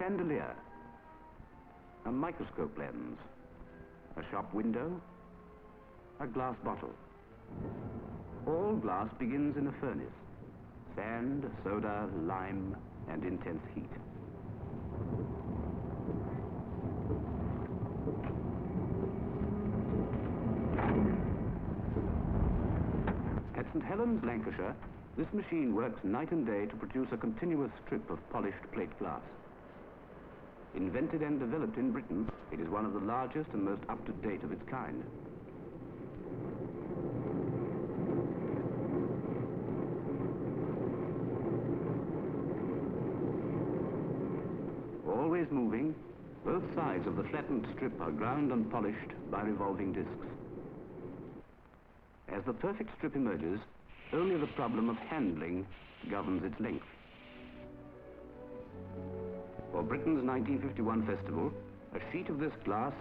chandelier, a microscope lens, a shop window, a glass bottle. All glass begins in a furnace. Sand, soda, lime, and intense heat. At St. Helens, Lancashire, this machine works night and day to produce a continuous strip of polished plate glass. Invented and developed in Britain, it is one of the largest and most up-to-date of its kind. Always moving, both sides of the flattened strip are ground and polished by revolving discs. As the perfect strip emerges, only the problem of handling governs its length. For Britain's 1951 festival, a sheet of this glass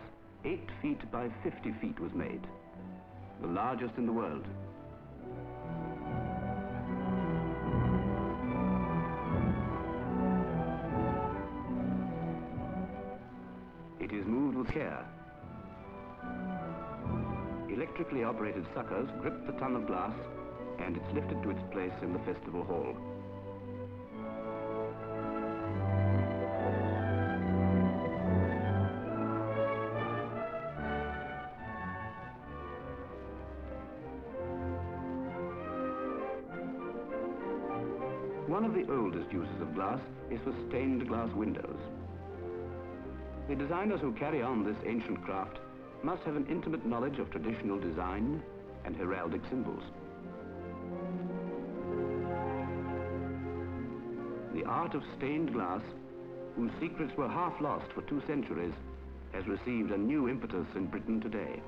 8 feet by 50 feet was made, the largest in the world. It is moved with care. Electrically operated suckers grip the ton of glass, and it's lifted to its place in the festival hall. One of the oldest uses of glass is for stained glass windows. The designers who carry on this ancient craft must have an intimate knowledge of traditional design and heraldic symbols. The art of stained glass, whose secrets were half lost for 2 centuries, has received a new impetus in Britain today.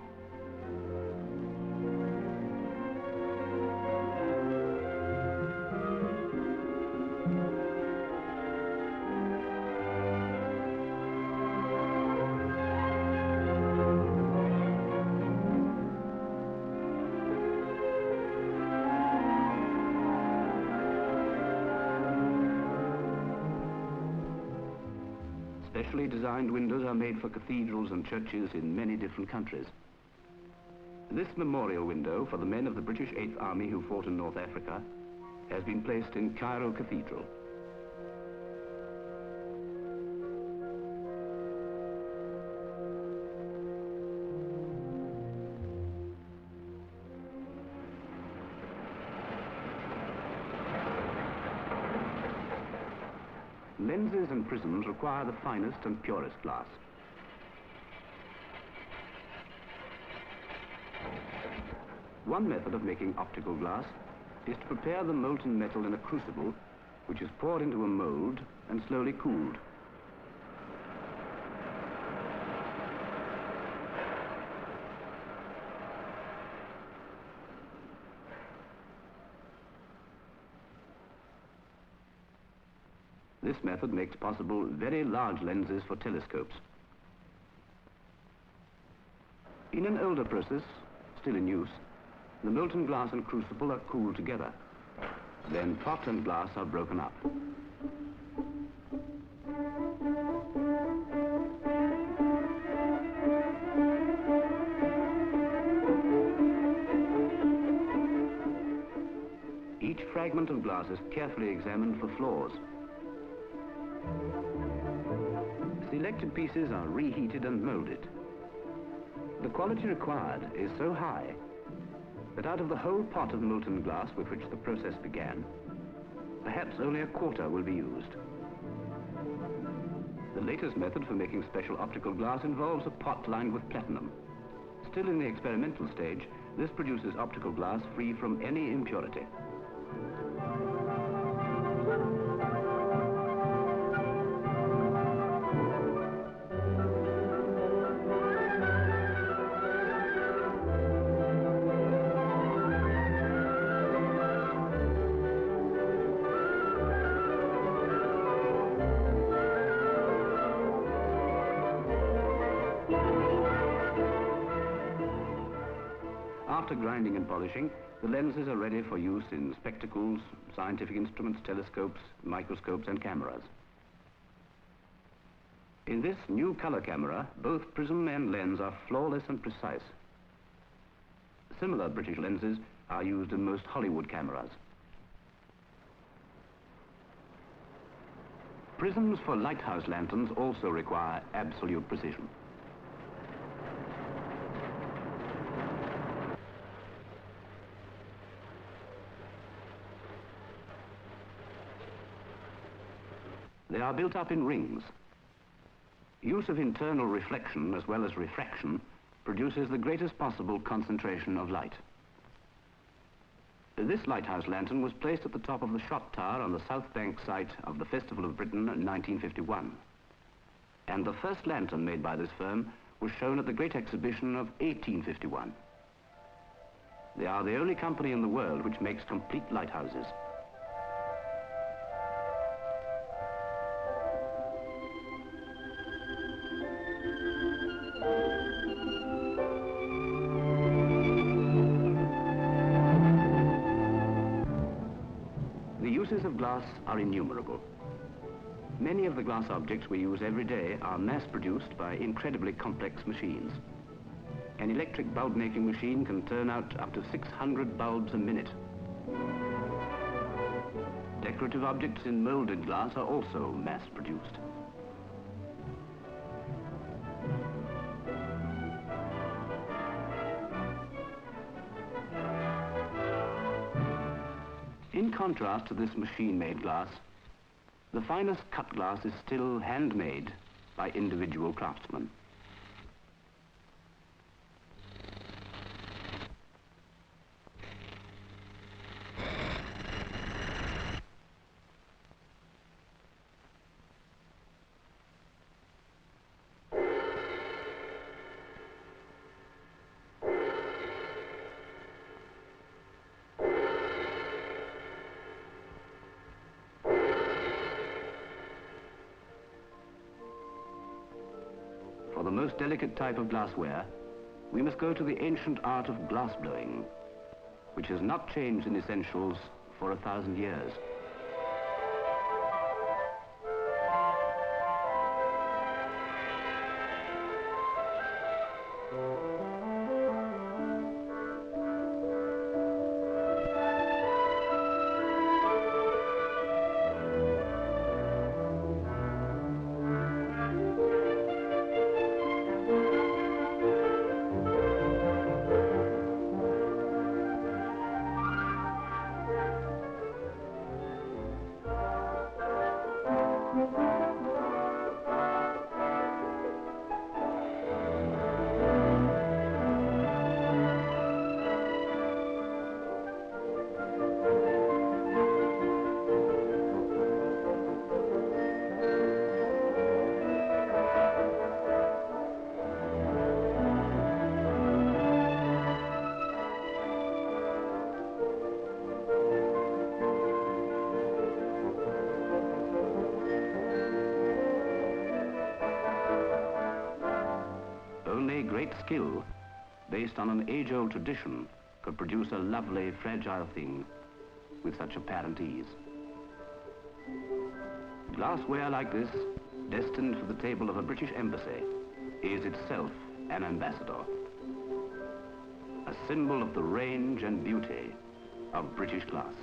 Specially designed windows are made for cathedrals and churches in many different countries. This memorial window for the men of the British 8th Army who fought in North Africa has been placed in Cairo Cathedral. Lenses and prisms require the finest and purest glass. One method of making optical glass is to prepare the molten metal in a crucible, which is poured into a mold and slowly cooled. This method makes possible very large lenses for telescopes. In an older process, still in use, the molten glass and crucible are cooled together. Then pot and glass are broken up. Each fragment of glass is carefully examined for flaws. Selected pieces are reheated and molded. The quality required is so high that out of the whole pot of molten glass with which the process began, perhaps only a quarter will be used. The latest method for making special optical glass involves a pot lined with platinum. Still in the experimental stage, this produces optical glass free from any impurity. After grinding and polishing, the lenses are ready for use in spectacles, scientific instruments, telescopes, microscopes and cameras. In this new color camera, both prism and lens are flawless and precise. Similar British lenses are used in most Hollywood cameras. Prisms for lighthouse lanterns also require absolute precision. They are built up in rings. Use of internal reflection as well as refraction produces the greatest possible concentration of light. This lighthouse lantern was placed at the top of the shot tower on the South Bank site of the Festival of Britain in 1951. And the first lantern made by this firm was shown at the Great Exhibition of 1851. They are the only company in the world which makes complete lighthouses. The uses of glass are innumerable. Many of the glass objects we use every day are mass-produced by incredibly complex machines. An electric bulb-making machine can turn out up to 600 bulbs a minute. Decorative objects in molded glass are also mass-produced. In contrast to this machine-made glass, the finest cut glass is still handmade by individual craftsmen. For the most delicate type of glassware, we must go to the ancient art of glass blowing, which has not changed in essentials for 1,000 years. Only great skill, based on an age-old tradition, could produce a lovely, fragile thing with such apparent ease. Glassware like this, destined for the table of a British embassy, is itself an ambassador, a symbol of the range and beauty of British glass.